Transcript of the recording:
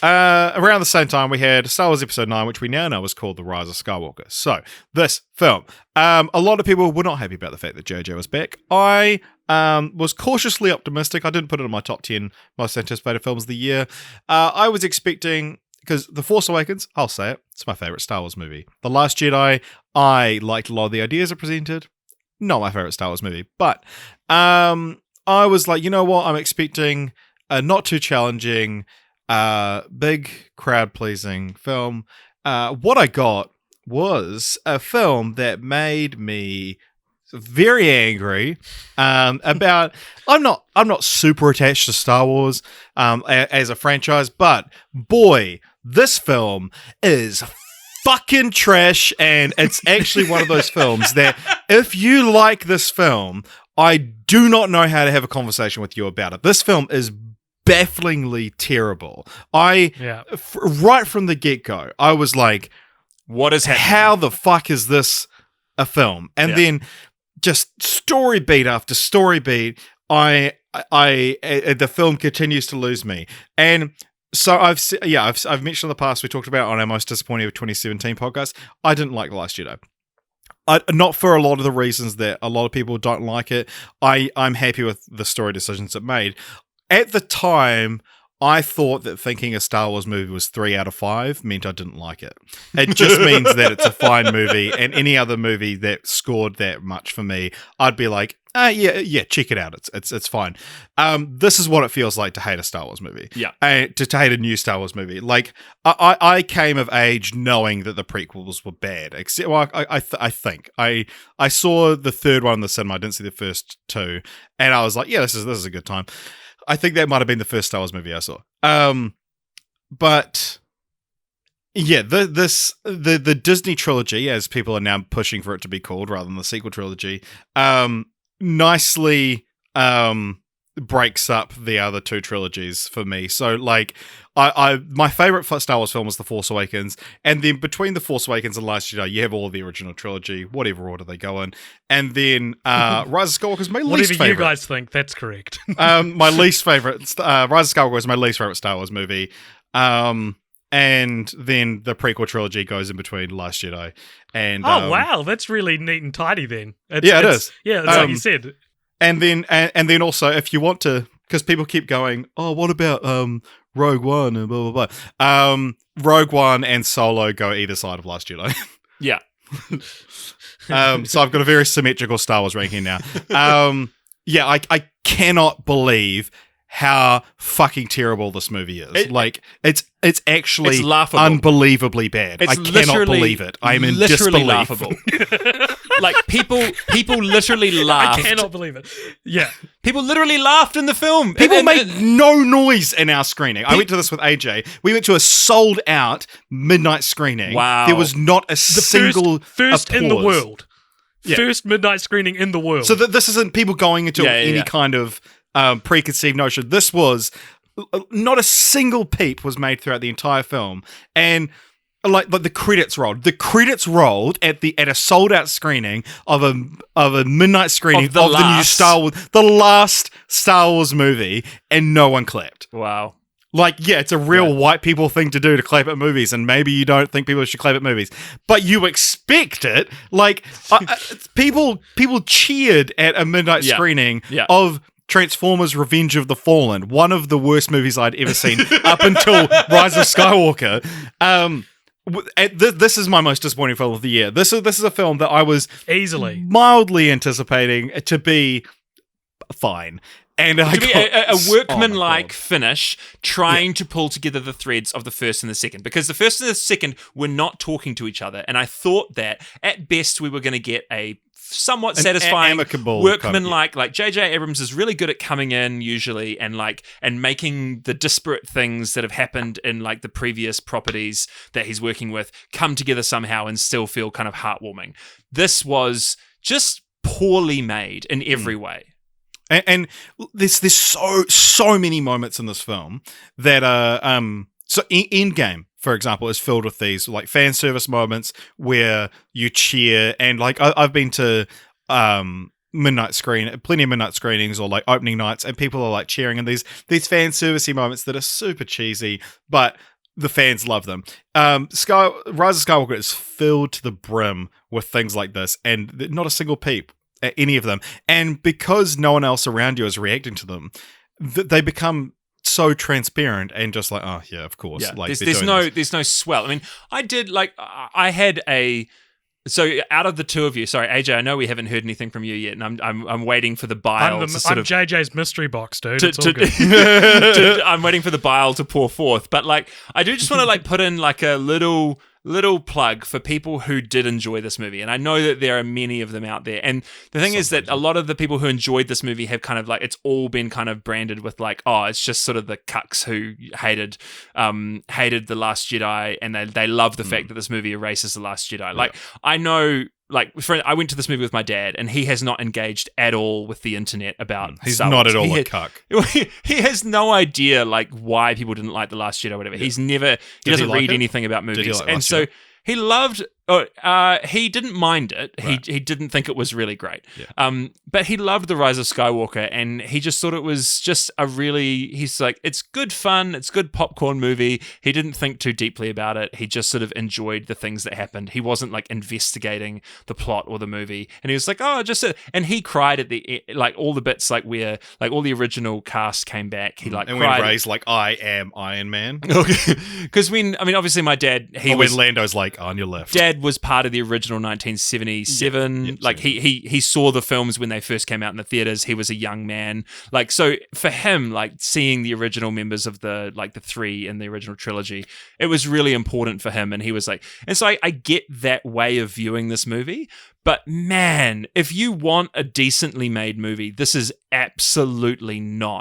around the same time, we had Star Wars Episode 9, which we now know is called The Rise of Skywalker. So, this film. A lot of people were not happy about the fact that JJ was back. I was cautiously optimistic. I didn't put it in my top 10 most anticipated films of the year. I was expecting... Because The Force Awakens, I'll say it, it's my favourite Star Wars movie. The Last Jedi, I liked a lot of the ideas it presented. Not my favourite Star Wars movie. But I was like, you know what? I'm expecting a not too challenging, big crowd-pleasing film. What I got was a film that made me very angry about... I'm not super attached to Star Wars as a franchise, but boy... This film is fucking trash, and it's actually one of those films that if you like this film, I do not know how to have a conversation with you about it. This film is bafflingly terrible. Right from the get-go, I was like, what is happening? How the fuck is this a film? And then just story beat after story beat, the film continues to lose me. And so I've mentioned in the past, we talked about on our most disappointing of 2017 podcast, I didn't like The Last Jedi. Not for a lot of the reasons that a lot of people don't like it. I'm happy with the story decisions it made. At the time, I thought that thinking a Star Wars movie was 3 out of 5 meant I didn't like it. It just means that it's a fine movie, and any other movie that scored that much for me, I'd be like, yeah, check it out. It's fine. This is what it feels like to hate a Star Wars movie. Yeah. To hate a new Star Wars movie. Like, I came of age knowing that the prequels were bad. Except, well, I think. I saw the third one in the cinema. I didn't see the first two. And I was like, yeah, this is a good time. I think that might have been the first Star Wars movie I saw. But yeah, the Disney trilogy, as people are now pushing for it to be called rather than the sequel trilogy, nicely breaks up the other two trilogies for me. So like, my favorite Star Wars film was The Force Awakens, and then between The Force Awakens and Last Jedi, you have all of the original trilogy, whatever order they go in, and then Rise of Skywalker is my least favorite. Whatever you guys think, that's correct. My least favorite, Rise of Skywalker is my least favorite Star Wars movie, and then the prequel trilogy goes in between Last Jedi and. Oh wow, that's really neat and tidy. Then it is. Yeah, it's like you said. And then also, if you want to, because people keep going, oh, what about Rogue One and blah blah blah. Rogue One and Solo go either side of Last Jedi. Yeah. So I've got a very symmetrical Star Wars ranking now. Yeah, I cannot believe how fucking terrible this movie is. It's actually laughable. Unbelievably bad. I cannot believe it. I am in literally disbelief. Laughable. Like people literally laughed. I cannot believe it. Yeah. People literally laughed in the film. People made no noise in our screening. I went to this with AJ. We went to a sold out midnight screening. Wow. There was not a single first applause. in the world. Yeah. First midnight screening in the world. So this isn't people going into any kind of preconceived notion. This was not a single peep was made throughout the entire film, and like the credits rolled. The credits rolled at a sold out screening of a midnight screening of the new Star Wars, the last Star Wars movie, and no one clapped. Wow. Like, yeah, it's a real white people thing to do, to clap at movies, and maybe you don't think people should clap at movies, but you expect it. Like, people cheered at a midnight screening of Transformers: Revenge of the Fallen, one of the worst movies I'd ever seen up until Rise of Skywalker. This is my most disappointing film of the year. This is a film that I was easily mildly anticipating to be fine. And to be a workman-like finish, trying to pull together the threads of the first and the second, because the first and the second were not talking to each other, and I thought that at best we were going to get a somewhat satisfying, amicable workman-like. Like J.J. Abrams is really good at coming in usually and making the disparate things that have happened in like the previous properties that he's working with come together somehow and still feel kind of heartwarming. This was just poorly made in every way. And there's so many moments in this film that are so Endgame, for example, is filled with these like fan service moments where you cheer, and like I've been to plenty of midnight screenings or like opening nights, and people are like cheering, and these fan servicey moments that are super cheesy, but the fans love them. Rise of Skywalker is filled to the brim with things like this, and not a single peep at any of them. And because no one else around you is reacting to them, they become so transparent and just like, oh yeah, of course. Yeah, Like there's no swell. I mean, I had a. So out of the two of you, sorry, AJ, I know we haven't heard anything from you yet, and I'm waiting for the bile I'm to sort of JJ's mystery box, dude. It's all good. I'm waiting for the bile to pour forth. But like, I do just want to like put in like a little plug for people who did enjoy this movie, and I know that there are many of them out there. And the thing is that a lot of the people who enjoyed this movie have kind of like, it's all been kind of branded with like, oh, it's just sort of the cucks who hated The Last Jedi, and they love the fact that this movie erases The Last Jedi. Like, I know. Like, I went to this movie with my dad, and he has not engaged at all with the internet about. He's Star not Wars. at all a cuck. He has no idea like why people didn't like The Last Jedi or whatever. He's never. He doesn't read anything about movies, like and Last so Jedi? he loved. He didn't mind it. Right. He didn't think it was really great. Yeah. But he loved The Rise of Skywalker, and he just thought it was just a really. He's like, it's good fun. It's good popcorn movie. He didn't think too deeply about it. He just sort of enjoyed the things that happened. He wasn't like investigating the plot or the movie, and he was like, oh, and he cried at the like all the bits like where like all the original cast came back. He like and cried. when Rey's like, I am Iron Man. Because obviously my dad, when Lando's like, on your left. Dad was part of the original 1977. Like he saw the films when they first came out in the theaters. He was a young man. Like, so for him, like seeing the original members of the three in the original trilogy, it was really important for him. And he was like, and so I get that way of viewing this movie. But man, if you want a decently made movie, this is absolutely not